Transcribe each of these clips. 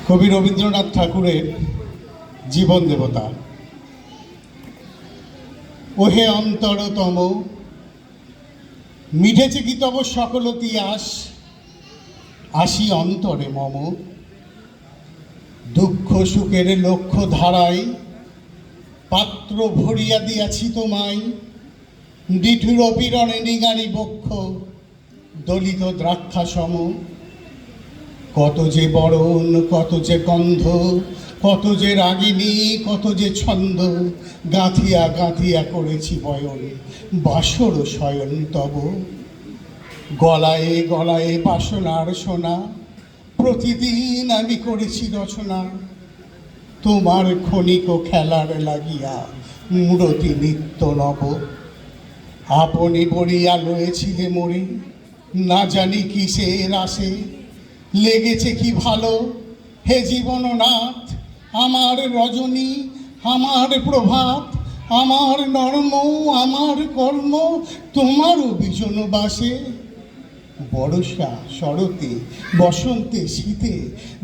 কবি রবীন্দ্রনাথ ঠাকুরের জীবন দেবতা। ওহে অন্তরতম, মিটেছে কি তব সকল তিয়াস, আসি অন্তরে মম। দুঃখ সুখের লক্ষ্য ধারায় পাত্র ভরিয়া দিয়াছি তোমায়, নিঠুর পীড়নে নিগারি বক্ষ দলিত দ্রাক্ষা সম। কত যে বরণ, কত যে গন্ধ, কত যে রাগিনী, কত যে ছন্দ, গাঁথিয়া গাঁথিয়া করেছি বয়ন বাসর শয়ন তব। গলায় গলায় বাসনার সোনা, প্রতিদিন আমি করেছি রচনা, তোমার ক্ষণিক খেলার লাগিয়া মূরতি নিত্য নব। আপনি বড়িয়া লয়েছিলে মরি, না জানি কিসের আসে, লেগেছে কি ভালো হে জীবননাথ আমার রজনী, আমার প্রভাত, আমার নর্ম, আমার কর্ম তোমারও বিজন বাসে। বর্ষা শরতে বসন্তে শীতে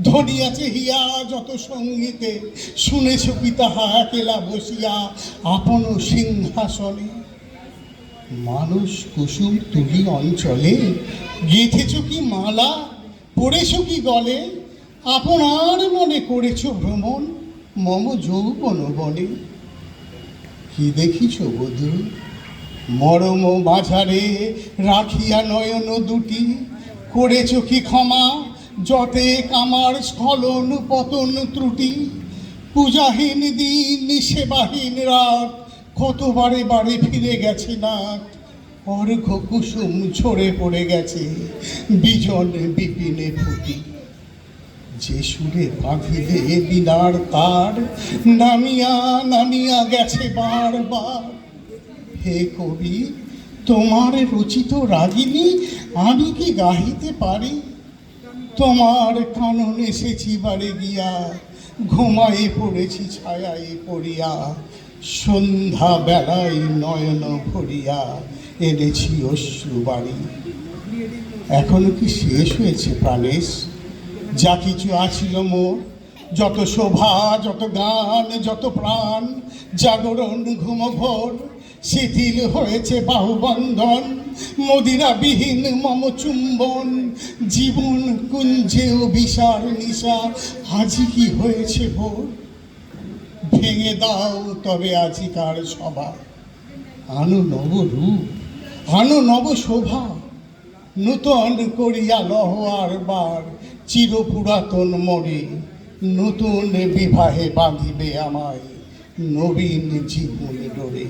ধরিয়াছে হিয়া যত সঙ্গীতে, শুনেছ কি তাহা একেলা বসিয়া আপন সিংহাসনে। মানুষ কুসুম তুলি অঞ্চলে গেঁথেছ কি মালা, পড়েছ কি গলে, আপনার মনে করেছ ভ্রমণ মম যৌবন বনে। কি দেখিছ বধূ মরম মাঝারে রাখিয়া নয়ন দুটি, করেছ কি ক্ষমা যতে কামার স্খলন পতন ত্রুটি। পূজাহীন দিন সেবাহীন রাত, কত বারে বারে ফিরে গেছে নাথ, অর্ঘ কুসুম ঝরে পড়ে গেছে বিজন বিপিনে ফুটি। যে সুরে বাঁধিলে বিনার তার, নামিয়া নামিয়া গেছে বারবার। হে কবি, তোমার রচিত রাগিনী আমি কি গাহিতে পারি? তোমার কানন এসেছি বারে গিয়া, ঘুমায়ে পড়েছি ছায়ায় পড়িয়া, সন্ধ্যা বেলায় নয়ন ভরিয়া এনেছি অশ্রু বাড়ি। এখনো কি শেষ হয়েছে প্রাণেশ যা কিছু আছিল মোর? যত শোভা, যত গান, যত প্রাণ, জাগরণ ঘুমঘোর, শিথিল হয়েছে বাহুবন্ধন, মদিরাবিহীন মম চুম্বন। জীবন কুঞ্জেও বিশাল নিশা, আজি কি হয়েছে ভোর? ভেঙে দাও তবে আজিকার সভা, আনো নব রূপ, আনো নব শোভা, নূতন করিয়া লহ আর বার চির পুরাতন মরে। নতুন বিবাহে বাঁধিবে আমায় নবীন জীবনে ডোরে।